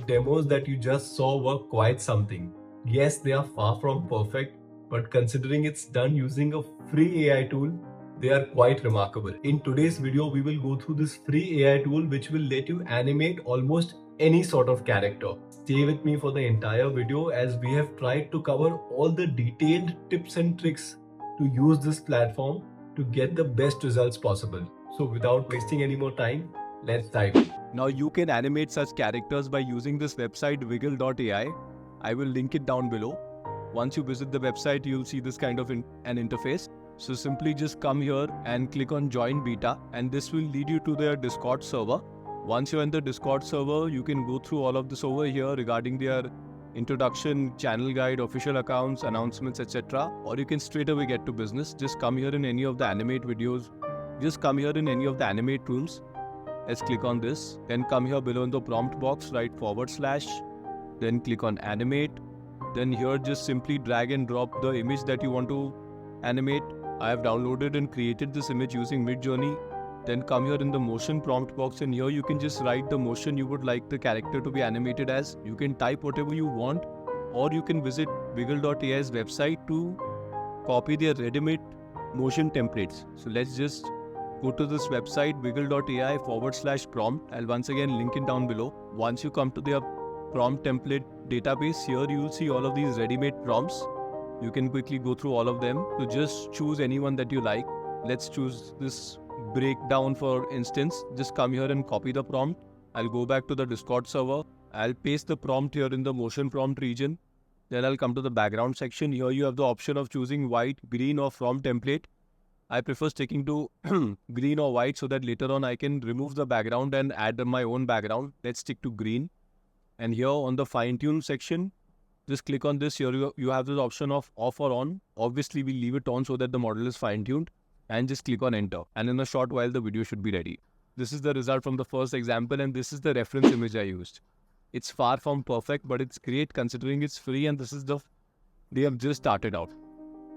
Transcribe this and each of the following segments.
demos that you just saw were quite something. Yes, they are far from perfect, but considering it's done using a free AI tool, they are quite remarkable. In today's video, we will go through this free AI tool which will let you animate almost any sort of character. Stay with me for the entire video as we have tried to cover all the detailed tips and tricks to use this platform to get the best results possible. So without wasting any more time, let's dive in. Now you can animate such characters by using this website Viggle.ai. I will link it down below. Once you visit the website, you'll see this kind of an interface. So simply just come here and click on join beta, and this will lead you to their Discord server. Once you're in the Discord server, you can go through all of this over here regarding their introduction, channel guide, official accounts, announcements, etc. Or you can straight away get to business. Just come here in any of the Animate videos. Just come here in any of the Animate rooms. Let's click on this. Then come here below in the prompt box, write /. Then click on Animate. Then here just simply drag and drop the image that you want to animate. I have downloaded and created this image using Midjourney. Then come here in the motion prompt box, and here you can just write the motion you would like the character to be animated as. You can type whatever you want, or you can visit Viggle.ai's website to copy their ready-made motion templates. So let's just go to this website Viggle.ai /prompt. I'll once again link it down below. Once you come to their prompt template database, here you will see all of these ready-made prompts. You can quickly go through all of them. So just choose anyone that you like. Let's choose this breakdown for instance. Just come here and copy the prompt. I'll go back to the Discord server. I'll paste the prompt here in the motion prompt region. Then I'll come to the background section. Here you have the option of choosing white, green or from template. I prefer sticking to green or white so that later on I can remove the background and add my own background. Let's stick to green. And here on the fine tune section, just click on this. Here you have this option of off or on. Obviously we leave it on so that the model is fine tuned, and just click on enter. And in a short while the video should be ready. This is the result from the first example, and this is the reference image I used. It's far from perfect, but it's great considering it's free, and this is they have just started out.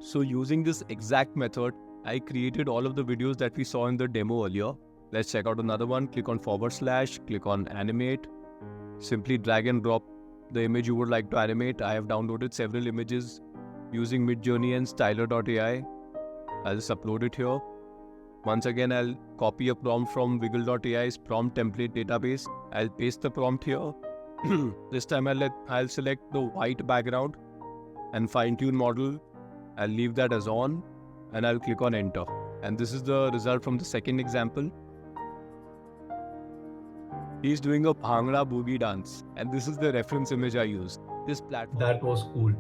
So using this exact method, I created all of the videos that we saw in the demo earlier. Let's check out another one. Click on /, click on animate. Simply drag and drop the image you would like to animate. I have downloaded several images using Midjourney and styler.ai. I'll just upload it here. Once again, I'll copy a prompt from Viggle.ai's prompt template database. I'll paste the prompt here. This time I'll select the white background and fine-tune model. I'll leave that as on, and I'll click on enter. And this is the result from the second example. He's doing a Bhangra boogie dance, and this is the reference image I used. This platform. That was cool.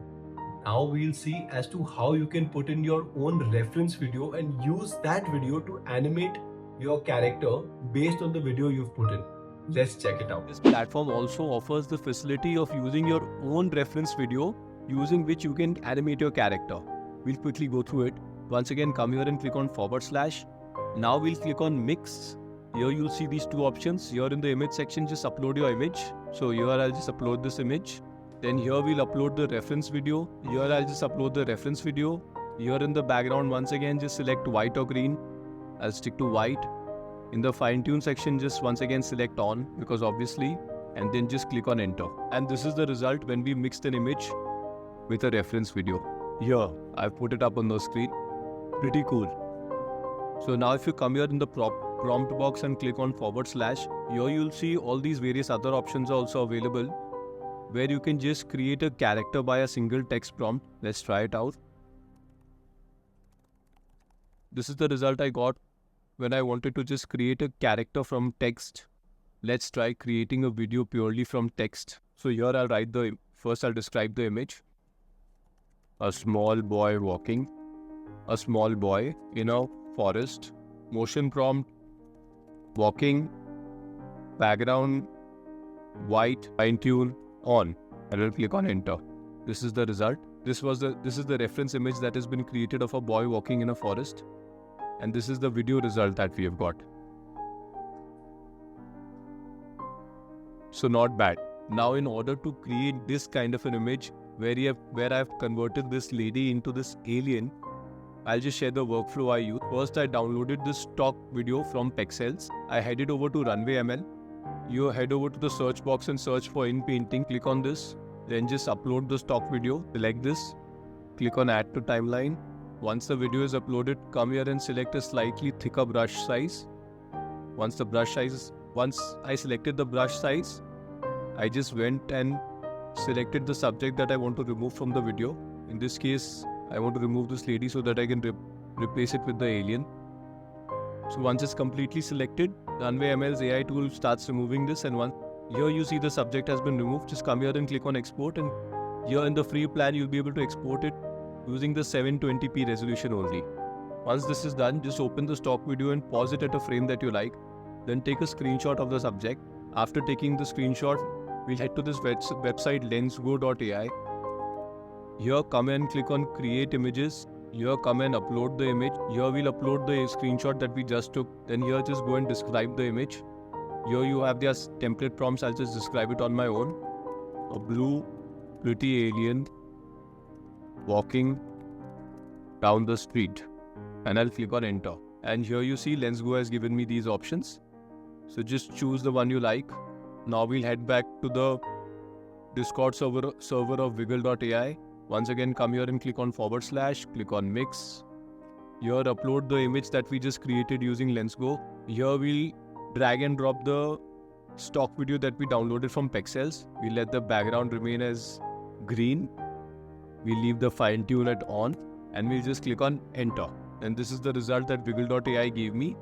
Now we'll see as to how you can put in your own reference video and use that video to animate your character based on the video you've put in. Let's check it out. This platform also offers the facility of using your own reference video using which you can animate your character. We'll quickly go through it. Once again, come here and click on /. Now we'll click on mix. Here you'll see these two options. Here in the image section, just upload your image. So here I'll just upload this image. Then here we'll upload the reference video. Here I'll just upload the reference video. Here in the background, once again, just select white or green. I'll stick to white. In the fine tune section, just once again select on, because obviously, and then just click on enter. And this is the result when we mixed an image with a reference video. Here, I've put it up on the screen. Pretty cool. So now if you come here in the prompt box and click on /, here you'll see all these various other options are also available, where you can just create a character by a single text prompt. Let's try it out. This is the result I got when I wanted to just create a character from text. Let's try creating a video purely from text. So here I'll write first I'll describe the image. A small boy walking. A small boy in a forest. Motion prompt. Walking. Background. White. Fine tune. On. And I'll click on enter. This is the result. This is the reference image that has been created of a boy walking in a forest. And this is the video result that we have got. So not bad. Now in order to create this kind of an image where I have converted this lady into this alien, I'll just share the workflow I use. First I downloaded this stock video from Pexels. I headed over to Runway ML. You head over to the search box and search for in painting. Click on this. Then just upload the stock video. Select this. Click on add to timeline. Once the video is uploaded, come here and select a slightly thicker brush size. Once I selected the brush size, I just went and selected the subject that I want to remove from the video. In this case, I want to remove this lady so that I can replace it with the alien. So once it's completely selected, Runway ML's AI tool starts removing this, and here you see the subject has been removed. Just come here and click on export, and here in the free plan you'll be able to export it using the 720p resolution only. Once this is done, just open the stock video and pause it at a frame that you like. Then take a screenshot of the subject. After taking the screenshot, we'll head to this website lensgo.ai. Here come and click on create images. Here come and upload the image. Here we'll upload the screenshot that we just took. Then here just go and describe the image. Here you have their template prompts. I'll just describe it on my own. A blue pretty alien walking down the street. And I'll click on enter. And here you see LensGo has given me these options. So just choose the one you like. Now we'll head back to the Discord server of Viggle.ai. Once again, come here and click on /, click on mix. Here upload the image that we just created using LensGo. Here we'll drag and drop the stock video that we downloaded from Pexels. We'll let the background remain as green. We'll leave the fine tune at on, and we'll just click on enter. And this is the result that Viggle.ai gave me.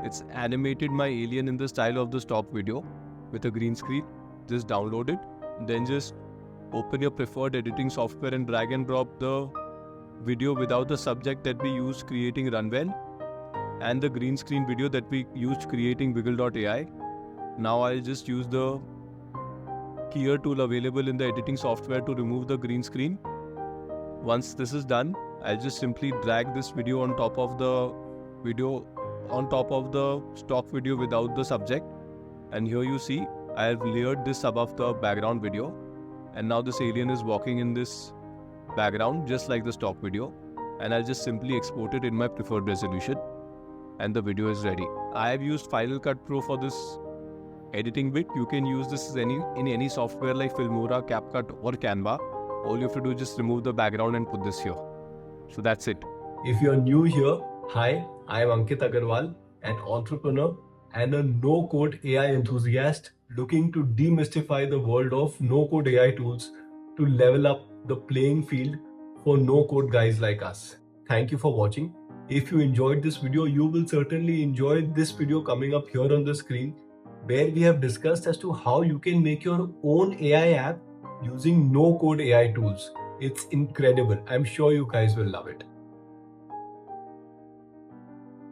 It's animated my alien in the style of the stock video with a green screen. Just download it. Then just open your preferred editing software and drag and drop the video without the subject that we used creating Runway and the green screen video that we used creating Viggle.ai. Now I'll just use the keyer tool available in the editing software to remove the green screen. Once this is done, I'll just simply drag this video on top of the stock video without the subject. And here you see I have layered this above the background video. And now this alien is walking in this background just like the stock video. And I'll just simply export it in my preferred resolution. And the video is ready. I have used Final Cut Pro for this editing bit. You can use this in any software like Filmora, CapCut or Canva. All you have to do is just remove the background and put this here. So that's it. If you're new here, hi, I am Ankit Agarwal, an entrepreneur and a no-code AI enthusiast looking to demystify the world of no-code AI tools to level up the playing field for no-code guys like us. Thank you for watching. If you enjoyed this video, you will certainly enjoy this video coming up here on the screen, where we have discussed as to how you can make your own AI app using no-code AI tools. It's incredible. I'm sure you guys will love it.